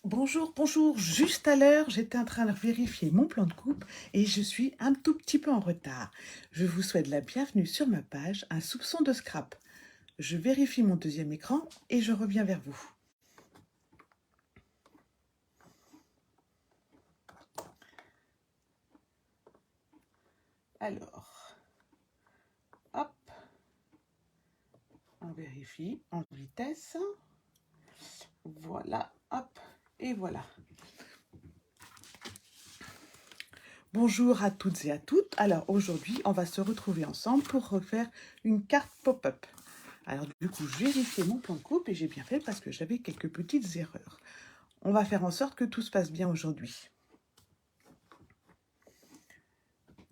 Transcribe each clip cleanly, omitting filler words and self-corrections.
Bonjour, bonjour, juste à l'heure, j'étais en train de vérifier mon plan de coupe et je suis un tout petit peu en retard. Je vous souhaite la bienvenue sur ma page, un soupçon de scrap. Je vérifie mon deuxième écran et je reviens vers vous. Alors, hop, on vérifie en vitesse. Voilà, hop, et voilà. Bonjour à toutes et à toutes. Alors aujourd'hui, on va se retrouver ensemble pour refaire une carte pop-up. Alors du coup, je vérifiais mon plan de coupe et j'ai bien fait parce que j'avais quelques petites erreurs. On va faire en sorte que tout se passe bien aujourd'hui.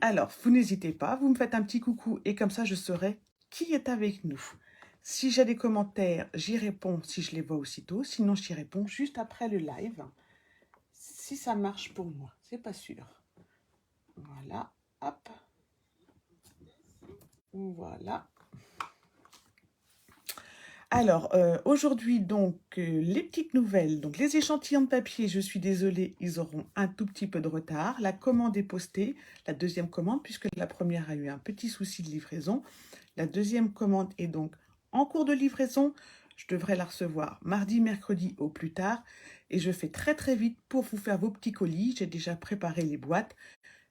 Alors, vous n'hésitez pas, vous me faites un petit coucou et comme ça je saurai qui est avec nous. Si j'ai des commentaires, j'y réponds si je les vois aussitôt, sinon j'y réponds juste après le live. Si ça marche pour moi, c'est pas sûr. Voilà, hop. Voilà. Alors, aujourd'hui, donc, les petites nouvelles. Donc, les échantillons de papier, je suis désolée, ils auront un tout petit peu de retard. La commande est postée, la deuxième commande, puisque la première a eu un petit souci de livraison. La deuxième commande est donc en cours de livraison. Je devrais la recevoir mardi, mercredi au plus tard. Et je fais très très vite pour vous faire vos petits colis. J'ai déjà préparé les boîtes.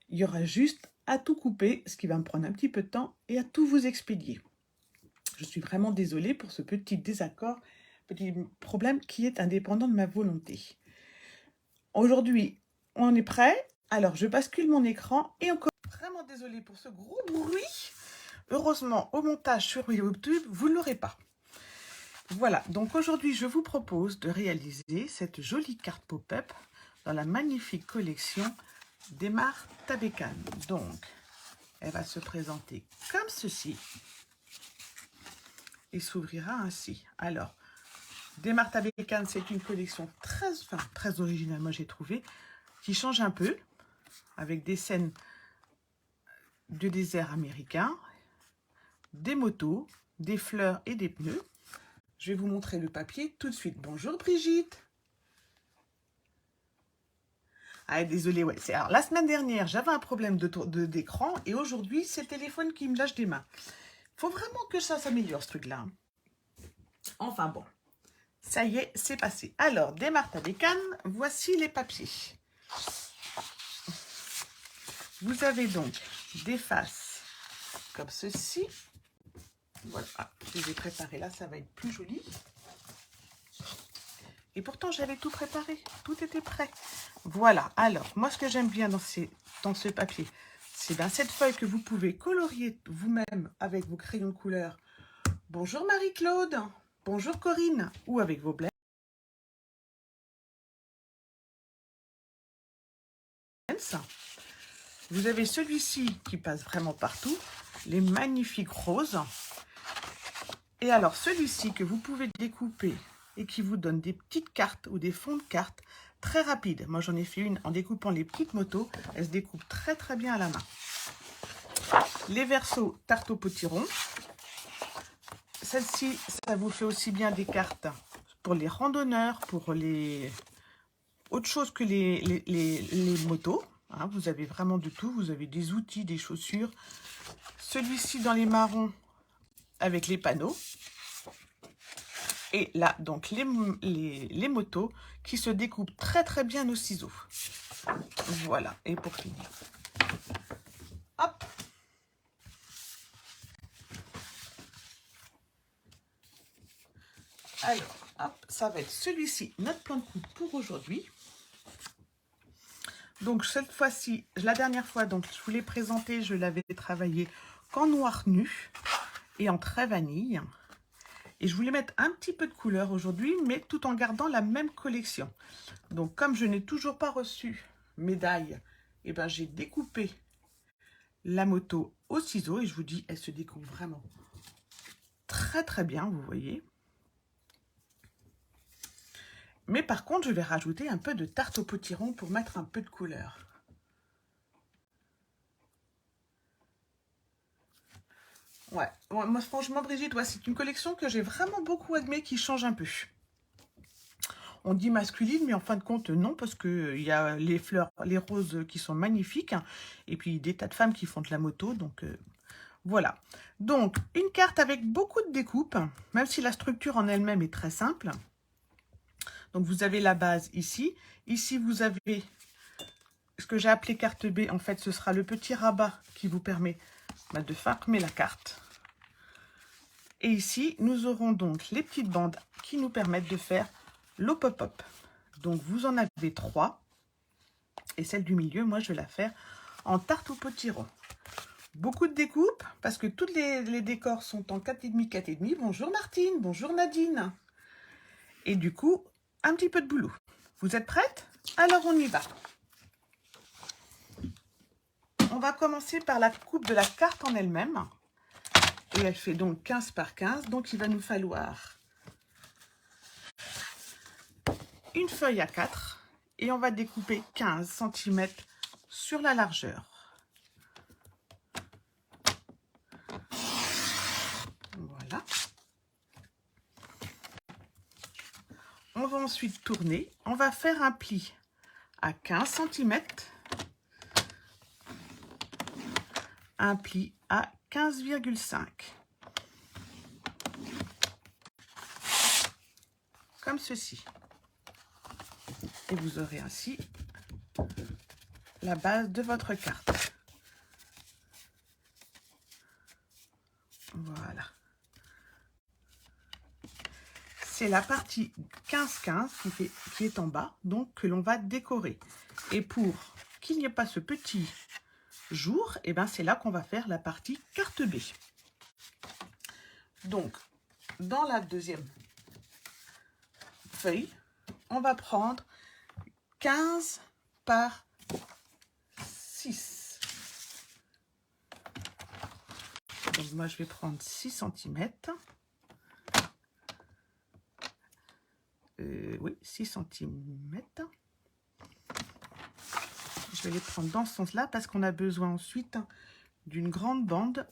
Il y aura juste à tout couper, ce qui va me prendre un petit peu de temps, et à tout vous expédier. Je suis vraiment désolée pour ce petit désaccord, petit problème qui est indépendant de ma volonté. Aujourd'hui, on est prêt. Alors, je bascule mon écran et encore vraiment désolée pour ce gros bruit. Heureusement, au montage sur YouTube, vous ne l'aurez pas. Voilà, donc aujourd'hui, je vous propose de réaliser cette jolie carte pop-up dans la magnifique collection d'Emar Tabekan. Donc, elle va se présenter comme ceci et s'ouvrira ainsi. Alors, Demar Tabekan, c'est une collection très originale, moi j'ai trouvé, qui change un peu, avec des scènes de désert américain, des motos, des fleurs et des pneus. Je vais vous montrer le papier tout de suite. Bonjour Brigitte. Ah, désolé, ouais. Alors, la semaine dernière, j'avais un problème d'écran et aujourd'hui, c'est le téléphone qui me lâche des mains. Il faut vraiment que ça s'améliore, ce truc-là. Enfin bon, ça y est, c'est passé. Alors, Demar Tabekan, voici les papiers. Vous avez donc des faces comme ceci. Voilà, je les ai préparées là, ça va être plus joli. Et pourtant, j'avais tout préparé, tout était prêt. Voilà, alors, moi, ce que j'aime bien dans ce papier, c'est cette feuille que vous pouvez colorier vous-même avec vos crayons de couleur. Bonjour Marie-Claude, bonjour Corinne, ou avec vos blends. Vous avez celui-ci qui passe vraiment partout, les magnifiques roses. Et alors, celui-ci que vous pouvez découper et qui vous donne des petites cartes ou des fonds de cartes très rapides. Moi, j'en ai fait une en découpant les petites motos. Elles se découpent très, très bien à la main. Les versos tarte au potiron. Celle-ci, ça vous fait aussi bien des cartes pour les randonneurs, pour les... autre chose que les motos. Hein, vous avez vraiment de tout. Vous avez des outils, des chaussures. Celui-ci dans les marrons avec les panneaux. Et là, donc, les motos qui se découpent très, très bien au ciseau. Voilà. Et pour finir, hop. Alors, hop, ça va être celui-ci, notre plan de coupe pour aujourd'hui. Donc, cette fois-ci, la dernière fois, donc, je vous l'ai présenté, je l'avais travaillé qu'en noir nu et en très vanille. Et je voulais mettre un petit peu de couleur aujourd'hui, mais tout en gardant la même collection. Donc, comme je n'ai toujours pas reçu médaille, eh ben, j'ai découpé la moto au ciseau et je vous dis, elle se découpe vraiment très très bien, vous voyez. Mais par contre, je vais rajouter un peu de tarte au potiron pour mettre un peu de couleur. Ouais, moi franchement Brigitte, ouais, c'est une collection que j'ai vraiment beaucoup aimée, qui change un peu. On dit masculine, mais en fin de compte, non, parce qu'il y a les fleurs, les roses qui sont magnifiques, hein, et puis des tas de femmes qui font de la moto, donc voilà. Donc, une carte avec beaucoup de découpes, même si la structure en elle-même est très simple. Donc, vous avez la base ici. Ici, vous avez ce que j'ai appelé carte B. En fait, ce sera le petit rabat qui vous permet de fermer la carte. Et ici, nous aurons donc les petites bandes qui nous permettent de faire le pop-up. Donc, vous en avez 3. Et celle du milieu, moi, je vais la faire en tarte au potiron. Beaucoup de découpes, parce que tous les décors sont en 4,5, 4,5. Bonjour Martine, bonjour Nadine. Et du coup, un petit peu de boulot. Vous êtes prêtes? Alors, on y va. On va commencer par la coupe de la carte en elle-même. Et elle fait donc 15 par 15. Donc, il va nous falloir une feuille à 4. Et on va découper 15 cm sur la largeur. Voilà. On va ensuite tourner. On va faire un pli à 15 cm. Un pli à 15,5. Comme ceci. Et vous aurez ainsi la base de votre carte. Voilà. C'est la partie 15-15 qui est en bas, donc que l'on va décorer. Et pour qu'il n'y ait pas ce petit jour, et ben c'est là qu'on va faire la partie carte B. Donc, dans la deuxième feuille, on va prendre 15 par 6. Donc moi je vais prendre 6 cm. Oui, 6 cm. Je vais les prendre dans ce sens-là parce qu'on a besoin ensuite d'une grande bande.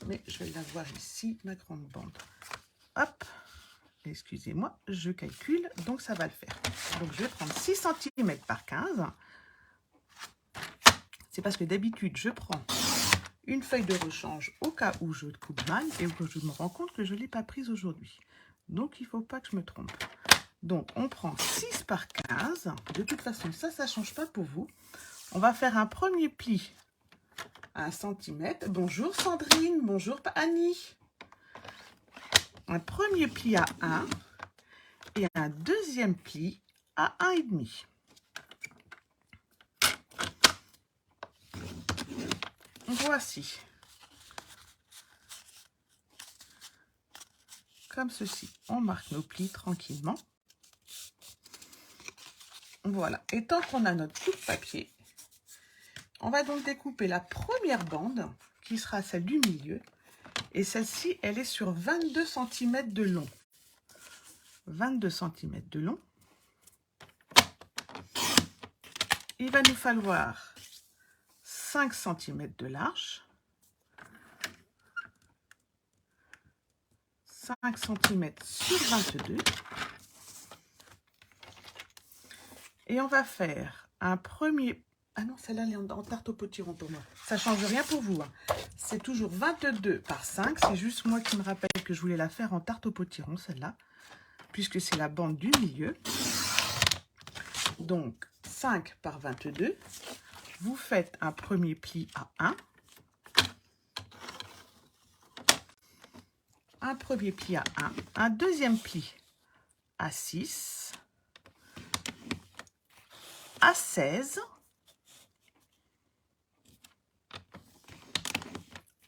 Mais je vais l'avoir ici, ma grande bande. Hop, excusez-moi, je calcule, donc ça va le faire. Donc je vais prendre 6 cm par 15. C'est parce que d'habitude, je prends une feuille de rechange au cas où je coupe mal et que je me rends compte que je ne l'ai pas prise aujourd'hui. Donc, il ne faut pas que je me trompe. Donc, on prend 6 par 15. De toute façon, ça ne change pas pour vous. On va faire un premier pli à 1 cm. Bonjour Sandrine, bonjour Annie. Un premier pli à 1 et un deuxième pli à 1,5. Voici. Comme ceci. On marque nos plis tranquillement. Voilà. Et tant qu'on a notre coupe papier, on va donc découper la première bande, qui sera celle du milieu. Et celle-ci, elle est sur 22 cm de long. 22 cm de long. Il va nous falloir 5 cm de large. 5 cm sur 22. Et on va faire un premier... Ah non, celle-là, elle est en tarte au potiron pour moi. Ça ne change rien pour vous. Hein. C'est toujours 22 par 5. C'est juste moi qui me rappelle que je voulais la faire en tarte au potiron, celle-là. Puisque c'est la bande du milieu. Donc, 5 par 22. Vous faites un premier pli à 1. Un premier pli à 1. Un deuxième pli à 6. À 16.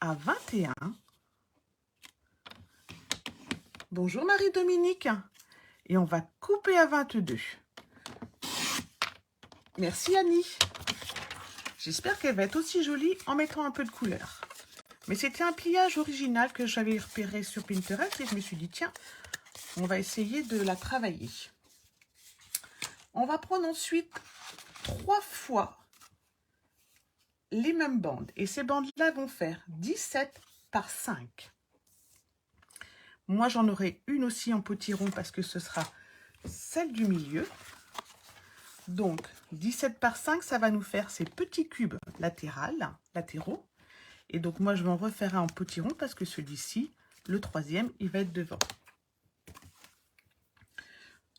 À 21. Bonjour Marie-Dominique. Et on va couper à 22. Merci Annie. J'espère qu'elle va être aussi jolie en mettant un peu de couleur. Mais c'était un pliage original que j'avais repéré sur Pinterest et je me suis dit, tiens, on va essayer de la travailler. On va prendre ensuite 3 fois les mêmes bandes. Et ces bandes-là vont faire 17 par 5. Moi, j'en aurai une aussi en potiron parce que ce sera celle du milieu. Donc, 17 par 5, ça va nous faire ces petits cubes latéraux. Et donc, moi, je vais en refaire un en potiron parce que celui-ci, le troisième, il va être devant.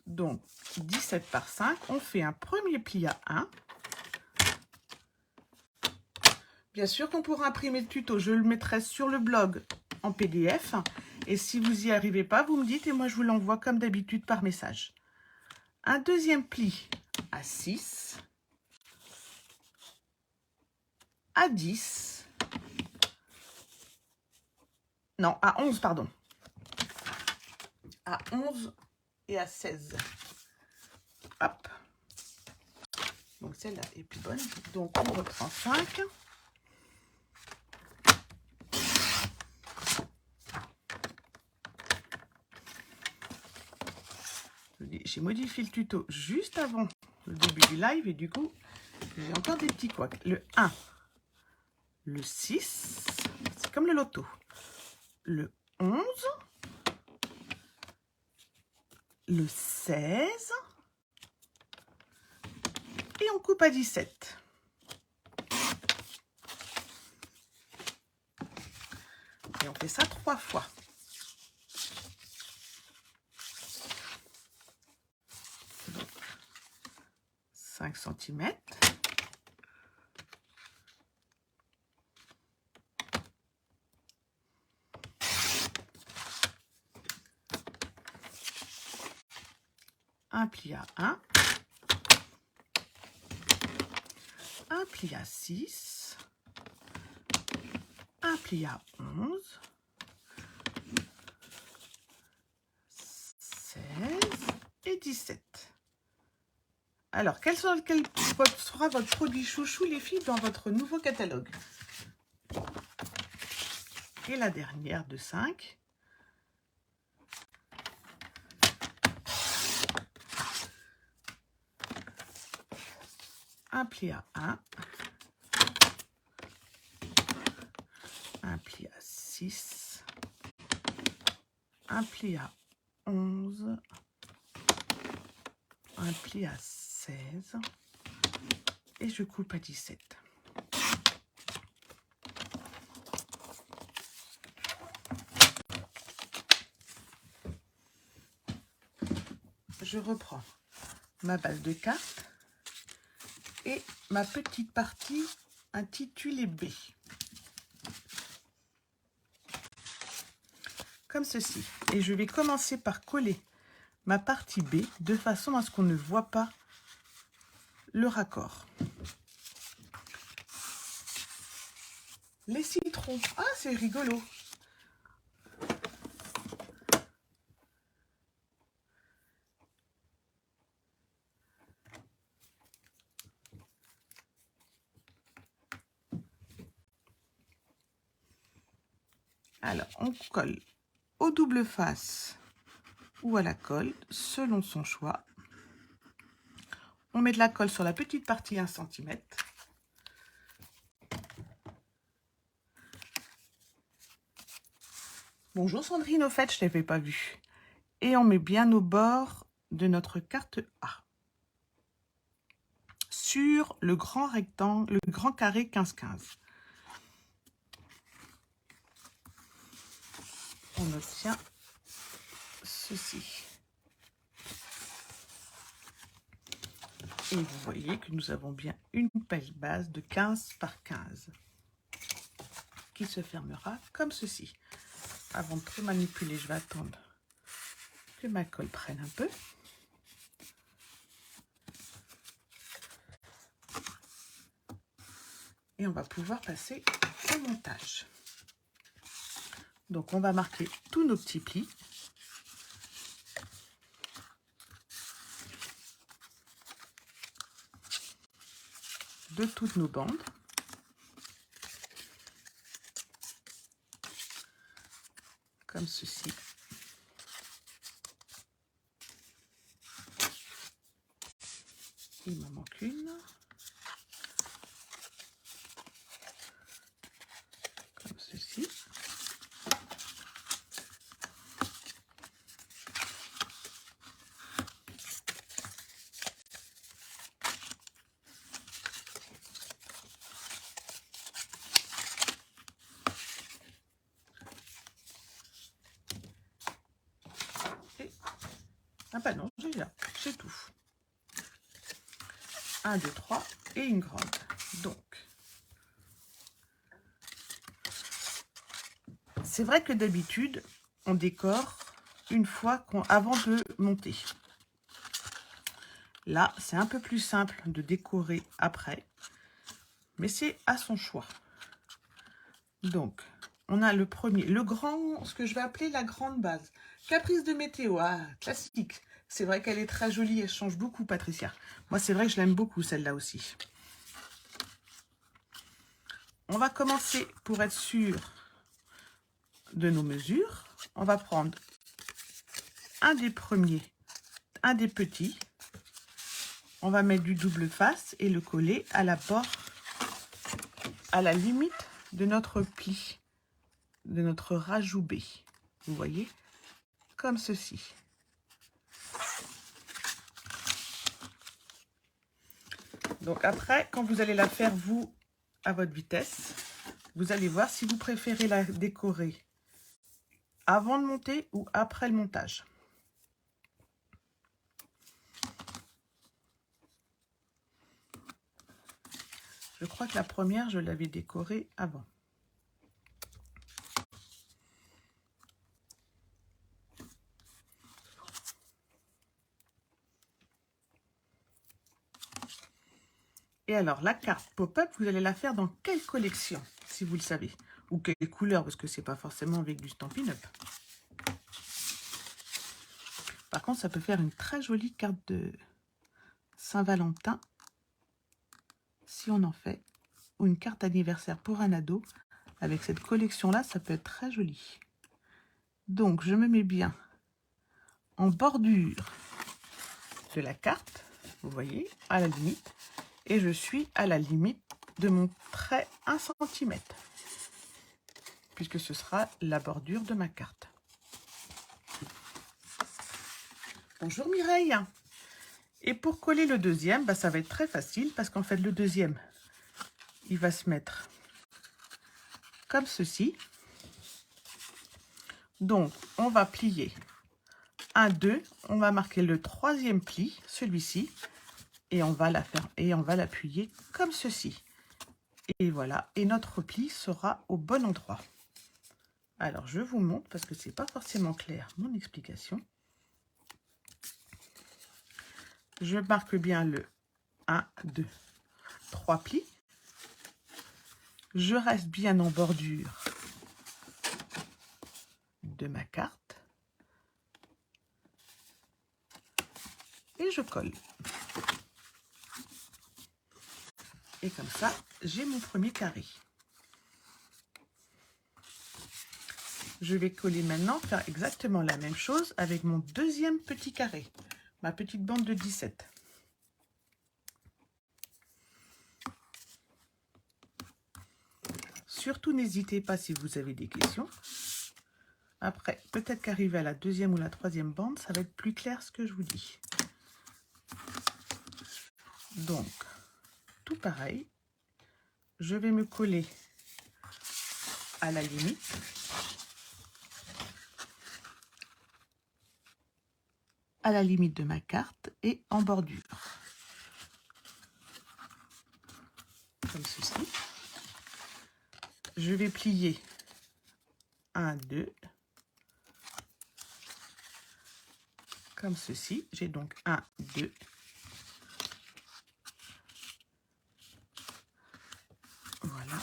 Donc, 17 par 5, on fait un premier pli à 1. Bien sûr qu'on pourra imprimer le tuto, je le mettrai sur le blog en PDF. Et si vous n'y arrivez pas, vous me dites et moi, je vous l'envoie comme d'habitude par message. Un deuxième pli à 6, à 10, non, à 11, pardon. À 11 et à 16. Hop. Donc celle-là est plus bonne. Donc on reprend 5. J'ai modifié le tuto juste avant le début du live et du coup, j'ai encore des petits couacs. Le 1, le 6, c'est comme le loto. Le 11, le 16 et on coupe à 17. Et on fait ça 3 fois. Donc, 5 cm. Un pli à 1. Un pli à 6. Un pli à 11. 16 et 17. Alors, quel sera votre produit chouchou, les filles, dans votre nouveau catalogue? Et la dernière de 5. Un pli à 1. Un pli à 6. Un pli à 11. Un pli à 16. Et je coupe à 17. Je reprends ma base de cartes et ma petite partie intitulée B. Comme ceci. Et je vais commencer par coller ma partie B de façon à ce qu'on ne voit pas le raccord. Les citrons. Ah, c'est rigolo. Alors, on colle au double face ou à la colle, selon son choix. On met de la colle sur la petite partie 1 cm. Bonjour Sandrine, au fait, je ne t'avais pas vu. Et on met bien au bord de notre carte A. Sur le grand rectangle, le grand carré 15-15. On obtient ceci. Et vous voyez que nous avons bien une pelle base de 15 par 15 qui se fermera comme ceci. Avant de trop manipuler, je vais attendre que ma colle prenne un peu. Et on va pouvoir passer au montage. Donc on va marquer tous nos petits plis. De toutes nos bandes. Comme ceci. Il m'en manque une. Comme ceci. Ah bah non, j'ai tout. 1, 2, 3 et une grande. Donc, c'est vrai que d'habitude, on décore une fois avant de monter. Là, c'est un peu plus simple de décorer après, mais c'est à son choix. Donc, on a le premier, le grand, ce que je vais appeler la grande base. Caprice de météo, ah, classique. C'est vrai qu'elle est très jolie, elle change beaucoup, Patricia. Moi, c'est vrai que je l'aime beaucoup, celle-là aussi. On va commencer, pour être sûr de nos mesures, on va prendre un des premiers, un des petits. On va mettre du double face et le coller à la à la limite de notre pli, de notre rajout B. Vous voyez, comme ceci. Donc après, quand vous allez la faire, vous, à votre vitesse, vous allez voir si vous préférez la décorer avant de monter ou après le montage. Je crois que la première, je l'avais décorée avant. Et alors, la carte pop-up, vous allez la faire dans quelle collection, si vous le savez? Ou quelle couleur, parce que c'est pas forcément avec du Stampin' Up. Par contre, ça peut faire une très jolie carte de Saint-Valentin, si on en fait. Ou une carte anniversaire pour un ado. Avec cette collection-là, ça peut être très joli. Donc, je me mets bien en bordure de la carte, vous voyez, à la limite. Et je suis à la limite de mon trait 1 cm, puisque ce sera la bordure de ma carte. Bonjour Mireille. Et pour coller le deuxième, bah, ça va être très facile, parce qu'en fait, le deuxième, il va se mettre comme ceci. Donc, on va plier 1, 2, on va marquer le troisième pli, celui-ci, et on va la faire et on va l'appuyer comme ceci. Et voilà, et notre pli sera au bon endroit. Alors, je vous montre parce que c'est pas forcément clair mon explication. Je marque bien le 1, 2, 3 plis. Je reste bien en bordure de ma carte. Et je colle. Et comme ça, j'ai mon premier carré. Je vais coller maintenant, faire exactement la même chose avec mon deuxième petit carré, ma petite bande de 17. Surtout, n'hésitez pas si vous avez des questions. Après, peut-être qu'arriver à la deuxième ou la troisième bande, ça va être plus clair ce que je vous dis. Donc, tout pareil, je vais me coller à la limite. À la limite de ma carte et en bordure. Comme ceci. Je vais plier 1, 2. Comme ceci. J'ai donc 1, 2. Voilà.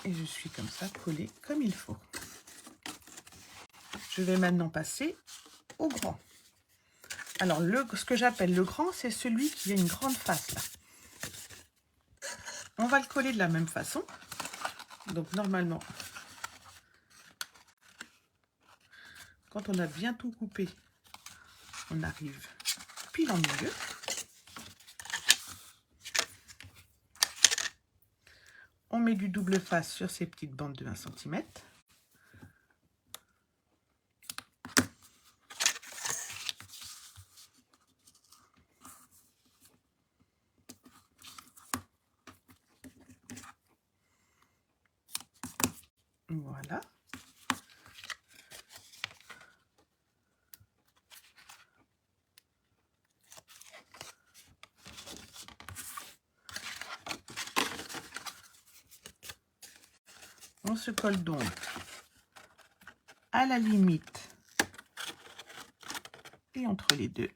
Et je suis comme ça, collée comme il faut. Je vais maintenant passer au grand. Alors, ce que j'appelle le grand, c'est celui qui a une grande face là. On va le coller de la même façon. Donc, normalement, quand on a bien tout coupé, on arrive pile en milieu. On met du double face sur ces petites bandes de 1 cm. Voilà. se colle donc à la limite et entre les deux.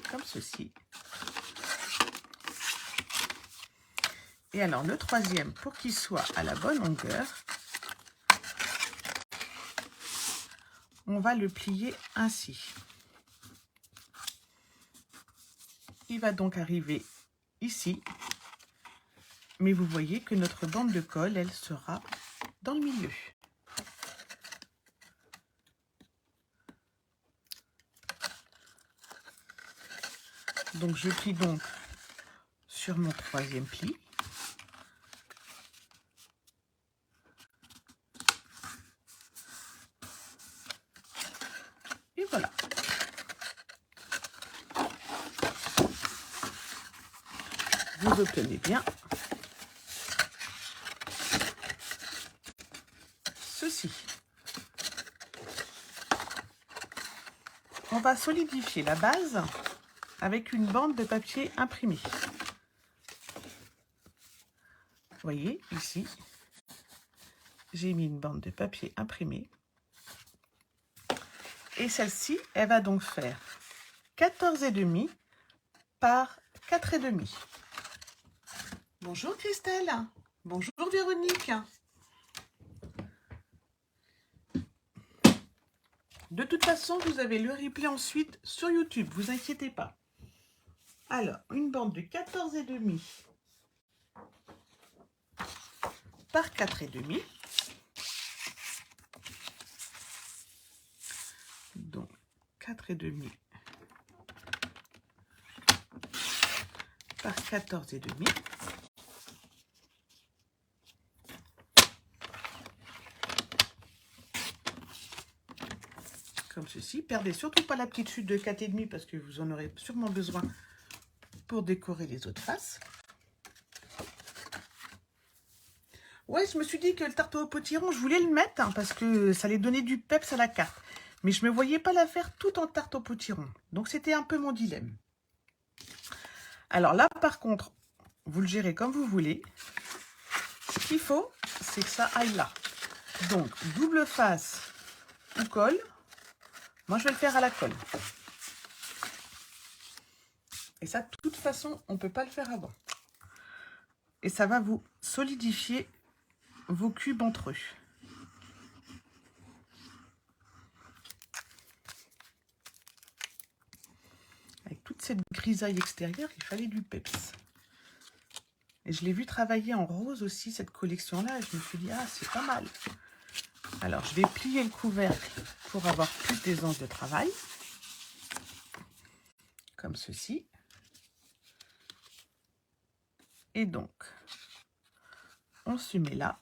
Comme ceci. Et alors le troisième, pour qu'il soit à la bonne longueur, on va le plier ainsi. Il va donc arriver ici, mais vous voyez que notre bande de colle, elle sera dans le milieu. Donc je plie donc sur mon troisième pli. Et voilà. Vous obtenez bien ceci. On va solidifier la base avec une bande de papier imprimé. Vous voyez, ici, j'ai mis une bande de papier imprimé. Et celle-ci, elle va donc faire 14,5 par 4,5. Bonjour Christelle. Bonjour Véronique. De toute façon, vous avez le replay ensuite sur YouTube, vous inquiétez pas. Alors, une bande de 14,5 par 4,5. Donc, 4,5 par 14,5. Comme ceci. Perdez surtout pas la petite chute de 4,5 parce que vous en aurez sûrement besoin pour décorer les autres faces. Ouais, je me suis dit que le tarte au potiron, je voulais le mettre hein, parce que ça allait donner du peps à la carte. Mais je ne me voyais pas la faire tout en tarte au potiron. Donc, c'était un peu mon dilemme. Alors là, par contre, vous le gérez comme vous voulez. Ce qu'il faut, c'est que ça aille là. Donc, double face ou colle. Moi, je vais le faire à la colle. Et ça, de toute façon, on ne peut pas le faire avant. Et ça va vous solidifier vos cubes entre eux. Avec toute cette grisaille extérieure, il fallait du peps. Et je l'ai vu travailler en rose aussi, cette collection-là. Et je me suis dit, ah, c'est pas mal. Alors, je vais plier le couvercle pour avoir plus d'aisance de travail. Comme ceci. Et donc, on se met là.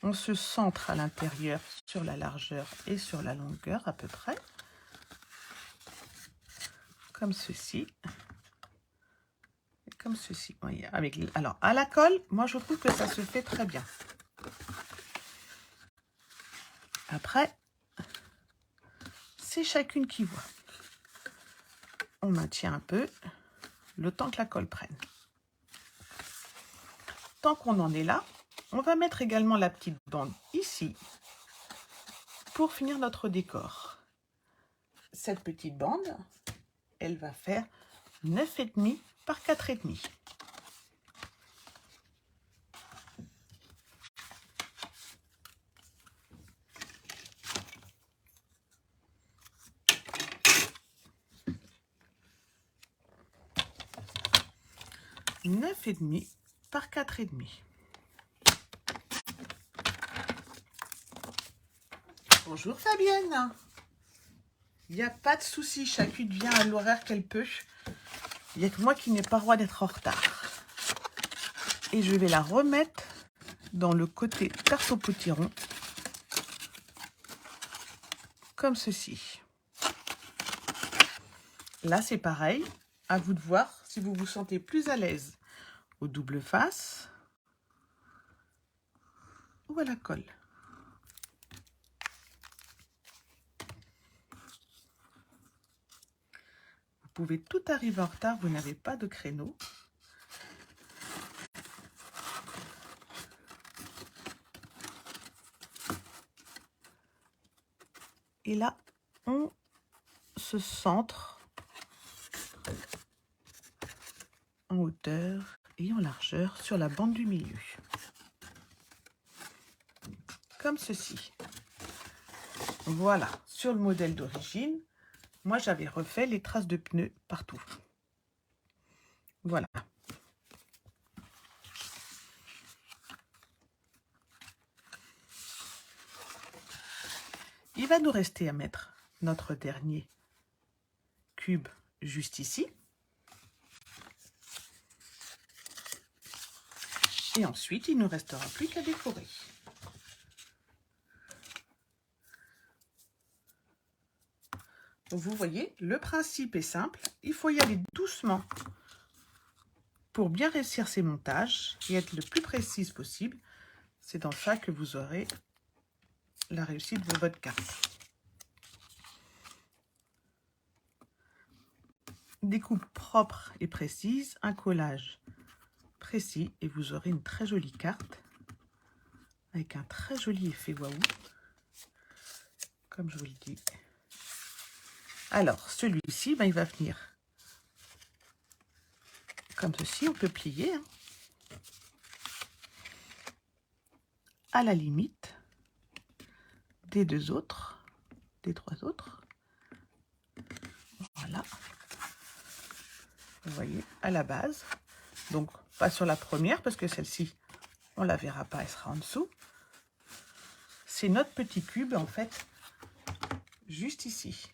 On se centre à l'intérieur sur la largeur et sur la longueur à peu près. Comme ceci. Et comme ceci. Voyez, avec, alors, à la colle, moi, je trouve que ça se fait très bien. Après, c'est chacune qui voit. On maintient un peu le temps que la colle prenne. Tant qu'on en est là, on va mettre également la petite bande ici pour finir notre décor. Cette petite bande, elle va faire 9,5 par 4,5. Neuf et demi par 4,5. Bonjour Fabienne. Il n'y a pas de souci, chacune vient à l'horaire qu'elle peut. Il n'y a que moi qui n'ai pas le droit d'être en retard. Et je vais la remettre dans le côté tarte au potiron. Comme ceci. Là, c'est pareil. À vous de voir si vous vous sentez plus à l'aise au double face ou à la colle. Vous pouvez tout arriver en retard, vous n'avez pas de créneau. Et là, on se centre en hauteur et en largeur sur la bande du milieu. Comme ceci. Voilà, sur le modèle d'origine, moi j'avais refait les traces de pneus partout. Voilà. Il va nous rester à mettre notre dernier cube juste ici. Et ensuite, il ne nous restera plus qu'à décorer. Donc vous voyez, le principe est simple. Il faut y aller doucement pour bien réussir ces montages et être le plus précise possible. C'est dans ça que vous aurez la réussite de votre carte. Découpe propre et précise, un collage précis et vous aurez une très jolie carte avec un très joli effet waouh, comme je vous le dis. Alors, celui-ci, il va venir comme ceci, on peut plier, hein, à la limite des deux autres, des trois autres. Voilà. Vous voyez, à la base. Donc, pas sur la première, parce que celle-ci, on la verra pas, elle sera en dessous. C'est notre petit cube, en fait, juste ici.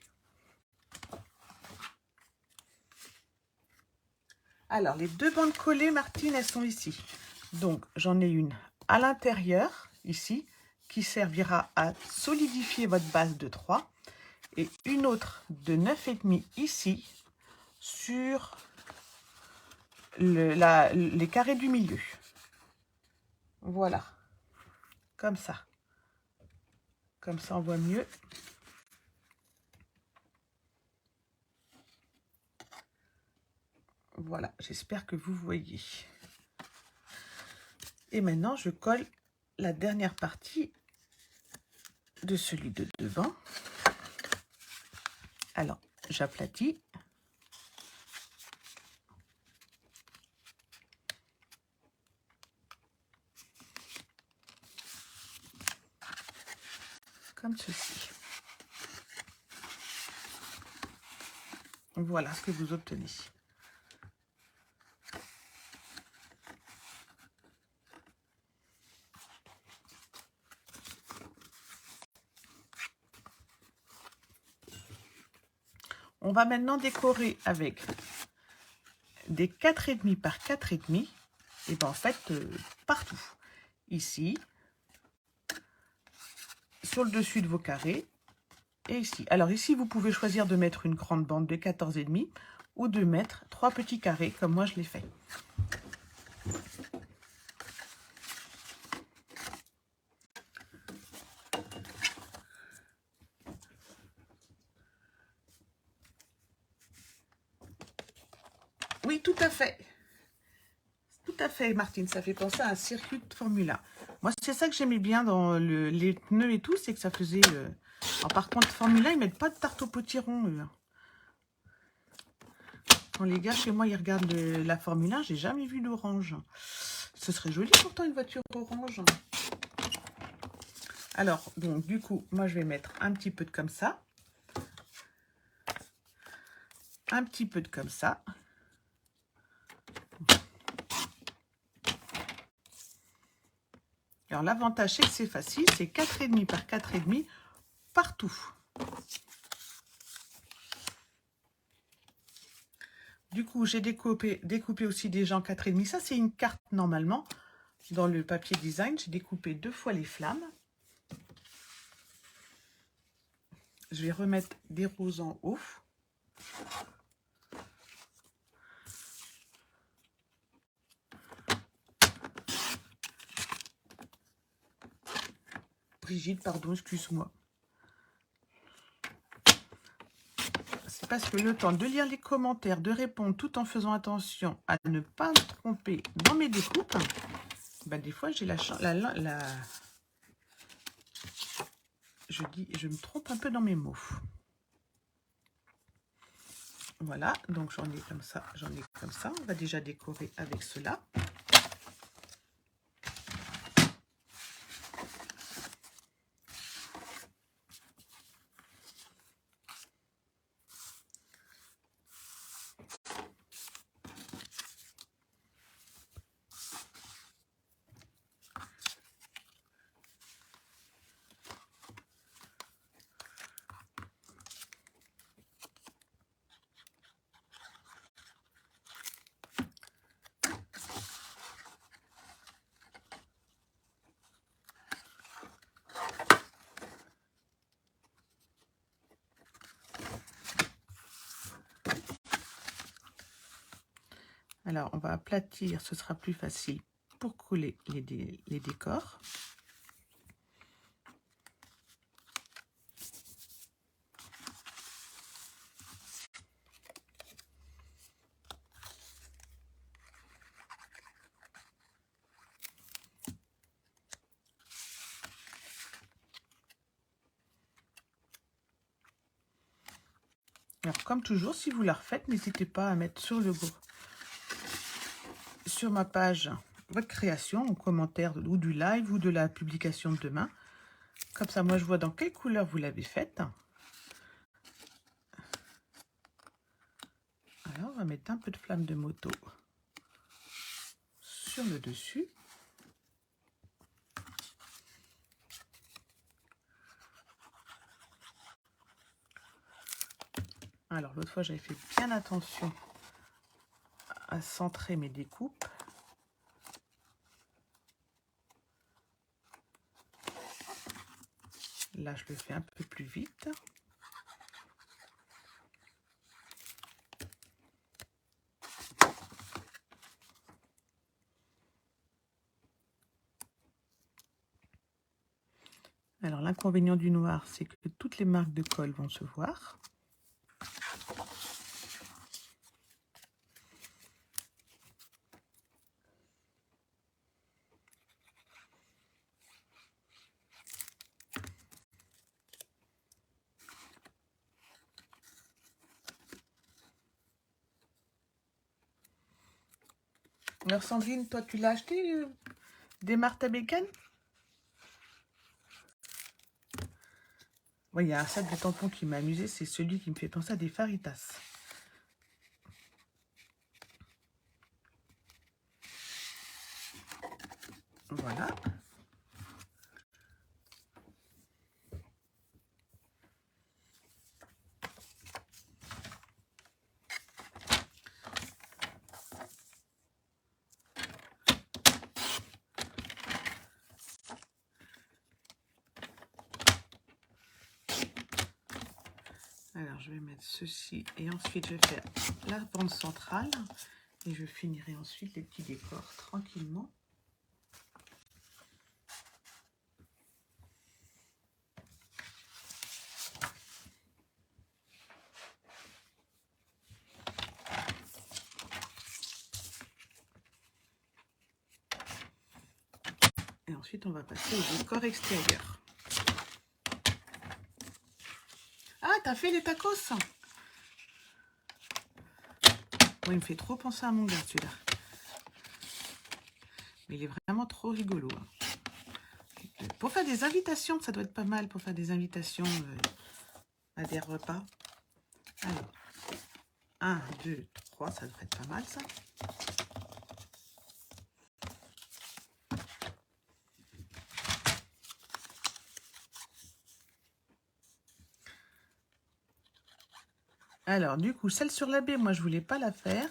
Alors, les deux bandes collées, Martine, elles sont ici. Donc, j'en ai une à l'intérieur, ici, qui servira à solidifier votre base de 3. Et une autre de 9,5 ici, sur les carrés du milieu. Voilà. Comme ça. Comme ça, on voit mieux. Voilà, j'espère que vous voyez. Et maintenant, je colle la dernière partie de celui de devant. Alors, j'aplatis. Comme ceci. Voilà ce que vous obtenez. On va maintenant décorer avec des 4,5 par 4,5. Et bien en fait, partout. Ici, sur le dessus de vos carrés, et ici. Alors ici, vous pouvez choisir de mettre une grande bande de 14,5 ou de mettre 3 petits carrés, comme moi je l'ai fait. Oui, tout à fait. Tout à fait, Martine. Ça fait penser à un circuit de Formule 1. Moi, c'est ça que j'aimais bien dans les pneus et tout, c'est que ça faisait... Alors, par contre, Formule 1, ils mettent pas de tarte au potiron, eux. Quand les gars, chez moi, ils regardent la Formule 1, j'ai jamais vu d'orange. Ce serait joli, pourtant, une voiture orange. Alors, donc, du coup, moi, je vais mettre un petit peu de comme ça. Un petit peu de comme ça. Alors, l'avantage, c'est que c'est facile. C'est 4,5 par 4,5 partout. Du coup, j'ai découpé aussi des gens 4,5. Ça, c'est une carte, normalement. Dans le papier design, j'ai découpé 2 fois les flammes. Je vais remettre des roses en haut. Brigitte, pardon, excuse-moi. C'est parce que le temps de lire les commentaires, de répondre tout en faisant attention à ne pas me tromper dans mes découpes, ben des fois j'ai la chance, je me trompe un peu dans mes mots. Voilà, donc j'en ai comme ça, On va déjà décorer avec cela. Alors, on va aplatir, ce sera plus facile pour coller les décors. Alors, comme toujours, si vous la refaites, n'hésitez pas à mettre sur ma page votre création en commentaire ou du live ou de la publication de demain. Comme ça, moi, je vois dans quelle couleur vous l'avez faite. Alors, on va mettre un peu de flamme de moto sur le dessus. Alors, l'autre fois, j'avais fait bien attention à centrer mes découpes. Là, je le fais un peu plus vite. Alors, l'inconvénient du noir, c'est que toutes les marques de colle vont se voir. Alors, Sandrine, toi, tu l'as acheté des Martha Bacon? Il y a un sac de tampons qui m'a amusé, c'est celui qui me fait penser à des faritas. Voilà. Alors, je vais mettre ceci et ensuite je vais faire la bande centrale et je finirai ensuite les petits décors tranquillement. Et ensuite, on va passer au décor extérieur. Ah, t'as fait les tacos? Bon, il me fait trop penser à mon gars, celui-là. Mais il est vraiment trop rigolo. Pour faire des invitations, ça doit être pas mal pour faire des invitations à des repas. Alors, 1, 2, 3, ça devrait être pas mal, ça. Alors, du coup, celle sur la baie, moi, je voulais pas la faire.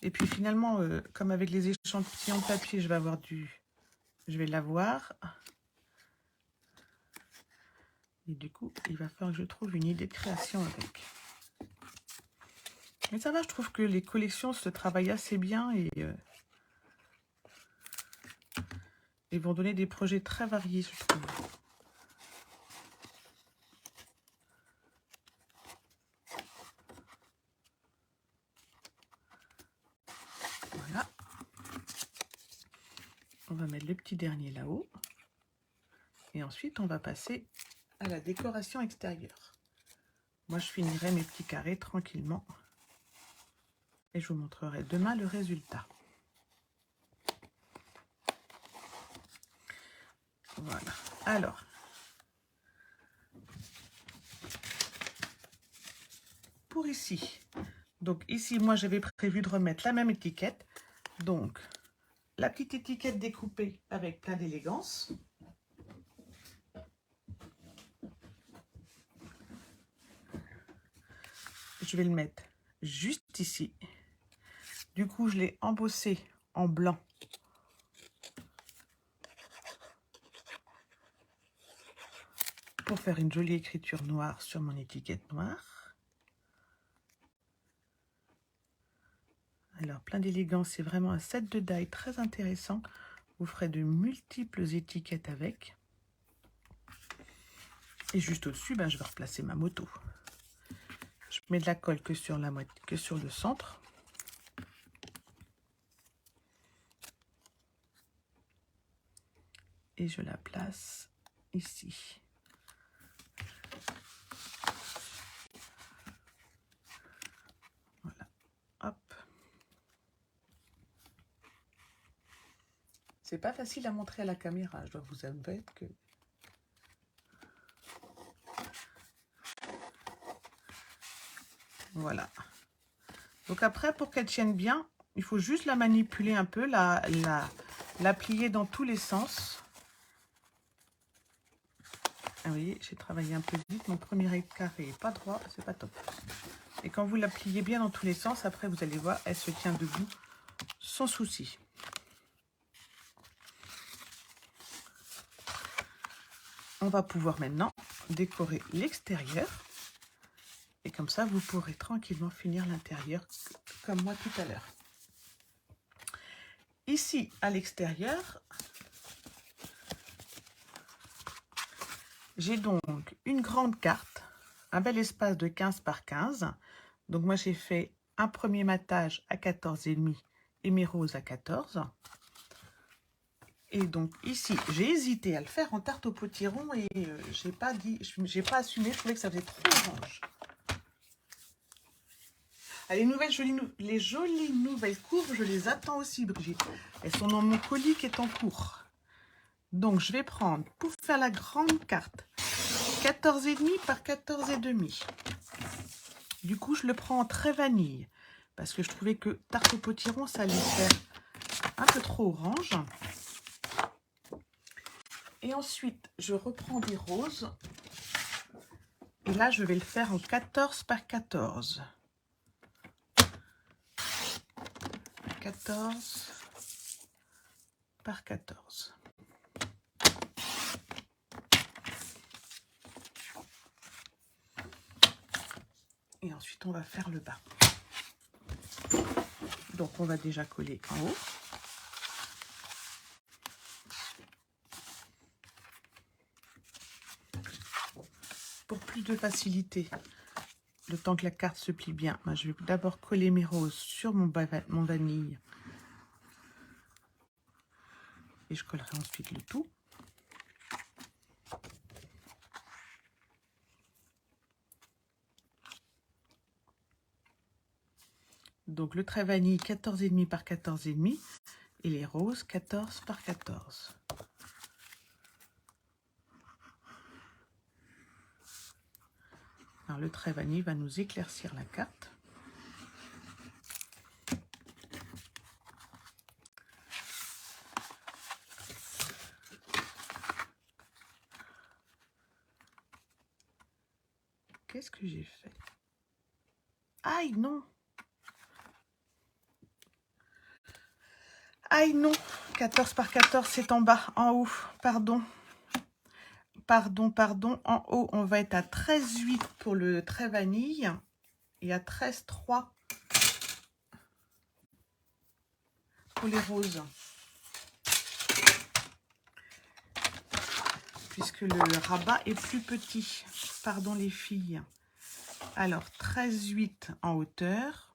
Et puis, finalement, comme avec les échantillons de papier, je vais l'avoir. Et du coup, il va falloir que je trouve une idée de création avec. Mais ça va, je trouve que les collections se travaillent assez bien et vont donner des projets très variés, je trouve. va mettre le petit dernier là-haut. Et ensuite, on va passer à la décoration extérieure. Moi, je finirai mes petits carrés tranquillement. Et je vous montrerai demain le résultat. Voilà. Alors, pour ici, donc ici, moi, j'avais prévu de remettre la même étiquette. Donc, la petite étiquette découpée avec plein d'élégance. Je vais le mettre juste ici. Du coup, je l'ai embossé en blanc. Pour faire une jolie écriture noire sur mon étiquette noire. Alors, plein d'élégance, c'est vraiment un set de die très intéressant. Vous ferez de multiples étiquettes avec. Et juste au-dessus, ben, je vais replacer ma moto. Je mets de la colle que sur la moitié, que sur le centre. Et je la place ici. Voilà. Hop. C'est pas facile à montrer à la caméra, je dois vous avouer que... Voilà. Donc après, pour qu'elle tienne bien, il faut juste la manipuler un peu, la plier dans tous les sens. Ah, vous voyez, j'ai travaillé un peu vite. Mon premier carré n'est pas droit, c'est pas top. Et quand vous la pliez bien dans tous les sens, après, vous allez voir, elle se tient debout sans souci. On va pouvoir maintenant décorer l'extérieur. Et comme ça, vous pourrez tranquillement finir l'intérieur comme moi tout à l'heure. Ici, à l'extérieur, j'ai donc une grande carte, un bel espace de 15 par 15. Donc moi, j'ai fait un premier matage à 14,5 et mes roses à 14. Et donc ici, j'ai hésité à le faire en tarte au potiron et j'ai pas assumé, je trouvais que ça faisait trop orange. Ah, les jolies nouvelles courbes, je les attends aussi, Brigitte. Elles sont dans mon colis qui est en cours. Donc, je vais prendre, pour faire la grande carte, 14,5 par 14,5. Du coup, je le prends en très vanille. Parce que je trouvais que tarte au potiron, ça allait faire un peu trop orange. Et ensuite, je reprends des roses. Et là, je vais le faire en 14 par 14. 14 par 14. Et ensuite, on va faire le bas. Donc, on va déjà coller en haut. Pour plus de facilité, le temps que la carte se plie bien, moi, je vais d'abord coller mes roses sur mon vanille. Et je collerai ensuite le tout. Donc le trait vanille 14,5 par 14,5 et les roses 14 par 14. Alors le trait vanille va nous éclaircir la carte. Qu'est-ce que j'ai fait? Aïe non! Aïe non! 14 par 14 c'est en bas, en haut, pardon. Pardon, en haut on va être à 13,8 pour le trait vanille et à 13,3 pour les roses. Puisque le rabat est plus petit. Pardon les filles. Alors 13,8 en hauteur.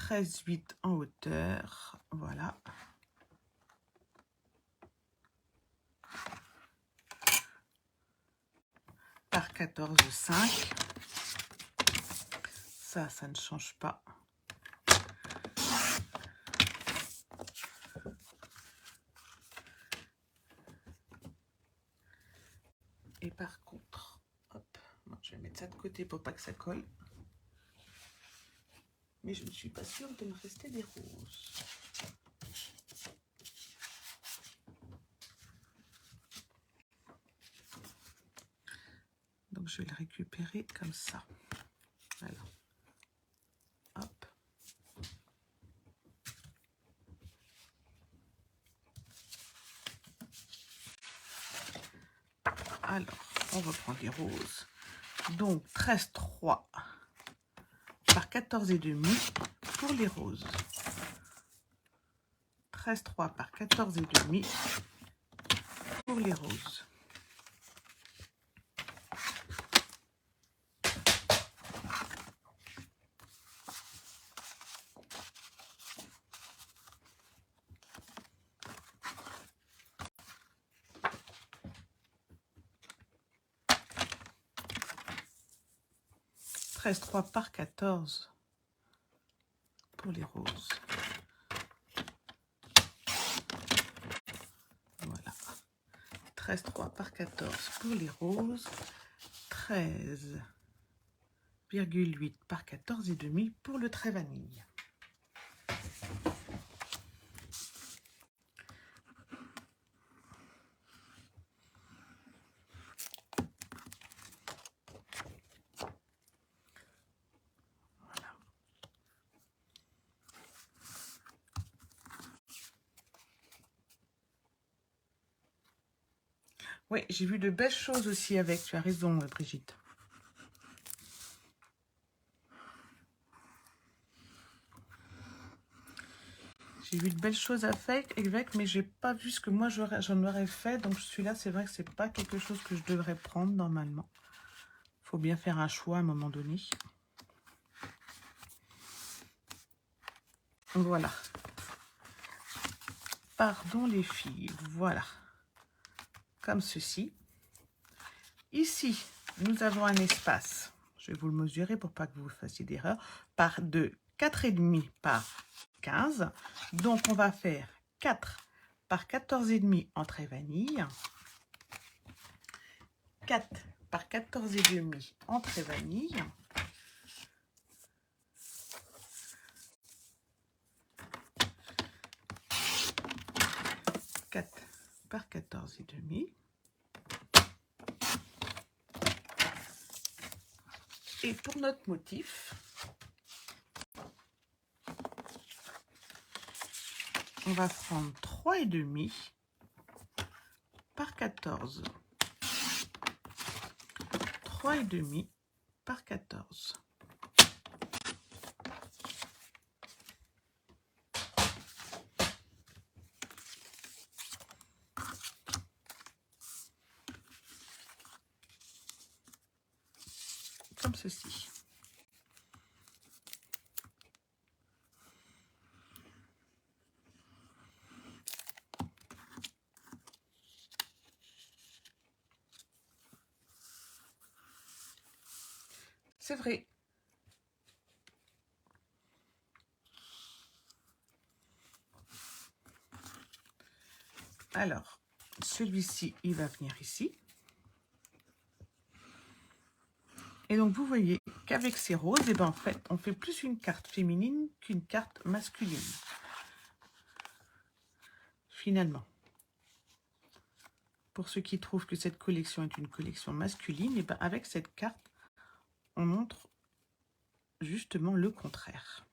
13,8 en hauteur. Voilà. Par 14,5. Ça ne change pas. Et par contre, hop, bon, je vais mettre ça de côté pour pas que ça colle. Mais je ne suis pas sûre de me rester des roses. Donc je vais le récupérer comme ça. Voilà. Hop. Alors, on reprend les roses. Donc 13,3 par 14,5 pour les roses. 13,3 par 14,5 pour les roses. « 13,3 par 14 pour les roses. Voilà. 13,3 par 14 pour les roses. 13,8 par 14,5 pour le trait vanille. Oui, j'ai vu de belles choses aussi avec. Tu as raison, Brigitte. J'ai vu de belles choses avec, mais j'ai pas vu ce que moi j'en aurais fait. Donc celui-là, c'est vrai que c'est pas quelque chose que je devrais prendre normalement. Il faut bien faire un choix à un moment donné. Voilà. Pardon les filles. Voilà. Comme ceci. Ici, nous avons un espace. Je vais vous le mesurer pour pas que vous fassiez d'erreur. Par de 4,5 par 15. Donc, on va faire 4 par 14,5 en trait vanille. 4 par 14,5 en trait vanille. 4 par 14,5. Et pour notre motif, on va prendre 3,5 par 14. 3,5 par 14. Comme ceci. C'est vrai. Alors, celui-ci, il va venir ici. Et donc, vous voyez qu'avec ces roses, eh ben, en fait, on fait plus une carte féminine qu'une carte masculine. Finalement. Pour ceux qui trouvent que cette collection est une collection masculine, eh ben, avec cette carte, on montre justement le contraire.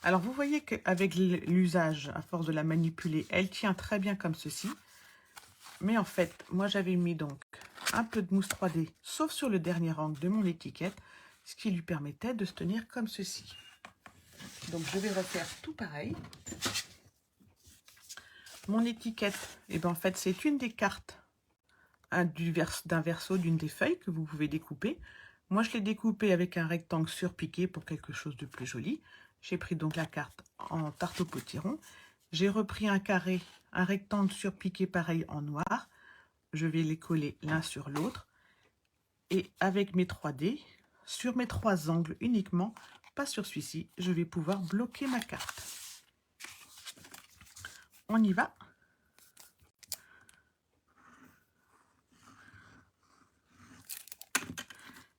Alors, vous voyez qu'avec l'usage, à force de la manipuler, elle tient très bien comme ceci. Mais en fait, moi, j'avais mis donc un peu de mousse 3D, sauf sur le dernier angle de mon étiquette, ce qui lui permettait de se tenir comme ceci. Donc, je vais refaire tout pareil. Mon étiquette, eh ben, en fait, c'est une des cartes d'un verso, d'une des feuilles que vous pouvez découper. Moi, je l'ai découpé avec un rectangle surpiqué pour quelque chose de plus joli. J'ai pris donc la carte en tarte au potiron. J'ai repris un carré, un rectangle surpiqué pareil en noir. Je vais les coller l'un sur l'autre. Et avec mes 3D, sur mes 3 angles uniquement, pas sur celui-ci, je vais pouvoir bloquer ma carte. On y va.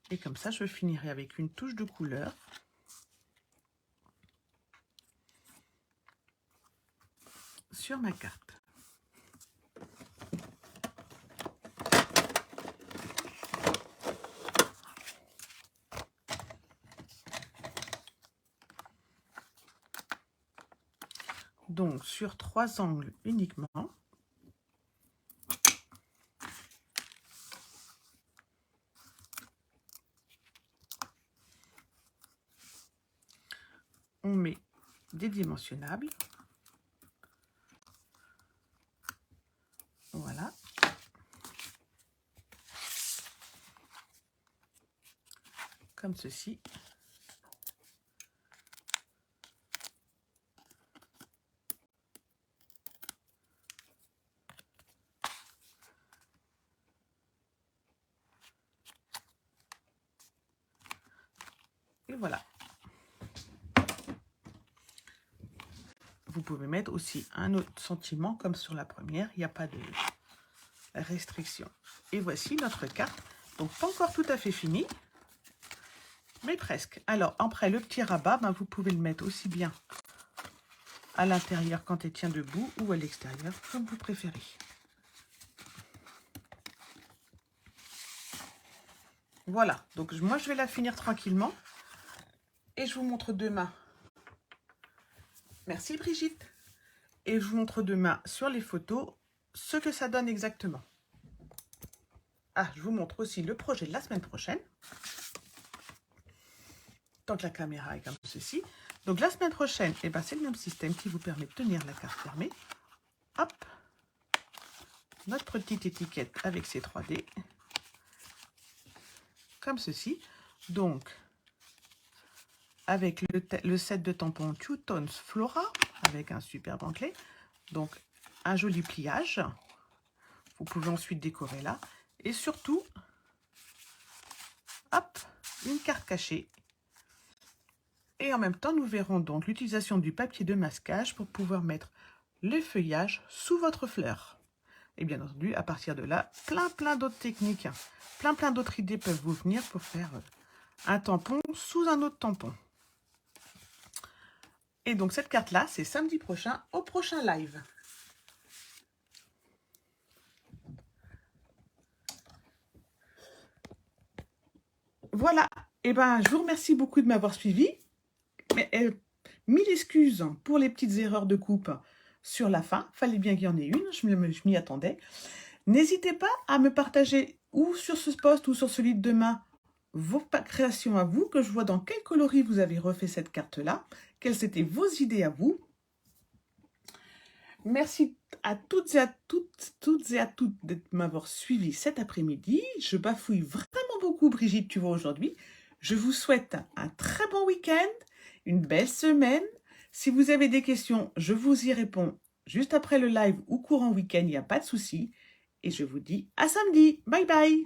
Et comme ça, je finirai avec une touche de couleur. Sur ma carte. Donc, sur 3 angles uniquement. On met des dimensionnables. Voilà. Comme ceci. Et voilà. Vous pouvez mettre aussi un autre sentiment comme sur la première. Il n'y a pas de restriction. Et voici notre carte. Donc, pas encore tout à fait fini, mais presque. Alors, après le petit rabat, ben, vous pouvez le mettre aussi bien à l'intérieur quand elle tient debout ou à l'extérieur, comme vous préférez. Voilà. Donc, moi, je vais la finir tranquillement. Et je vous montre demain. Merci Brigitte. Et je vous montre demain sur les photos ce que ça donne exactement. Ah, je vous montre aussi le projet de la semaine prochaine. Tant que la caméra est comme ceci. Donc la semaine prochaine, eh ben, c'est le même système qui vous permet de tenir la carte fermée. Hop. Notre petite étiquette avec ses 3D. Comme ceci. Donc, avec le set de tampons Two Tones Flora, avec un superbe enclé. Donc, un joli pliage. Vous pouvez ensuite décorer là. Et surtout, hop, une carte cachée. Et en même temps, nous verrons donc l'utilisation du papier de masquage pour pouvoir mettre le feuillage sous votre fleur. Et bien entendu, à partir de là, plein d'autres techniques, plein d'autres idées peuvent vous venir pour faire un tampon sous un autre tampon. Et donc cette carte-là, c'est samedi prochain, au prochain live. Voilà, et ben je vous remercie beaucoup de m'avoir suivi. Mais 1000 excuses pour les petites erreurs de coupe sur la fin. Fallait bien qu'il y en ait une, je m'y attendais. N'hésitez pas à me partager ou sur ce post ou sur celui de demain vos créations à vous, que je vois dans quel coloris vous avez refait cette carte-là, quelles étaient vos idées à vous. Merci à toutes et à toutes de m'avoir suivi cet après-midi. Je bafouille vraiment beaucoup, Brigitte, tu vois, aujourd'hui. Je vous souhaite un très bon week-end, une belle semaine. Si vous avez des questions, je vous y réponds juste après le live ou courant week-end, il n'y a pas de souci. Et je vous dis à samedi. Bye bye.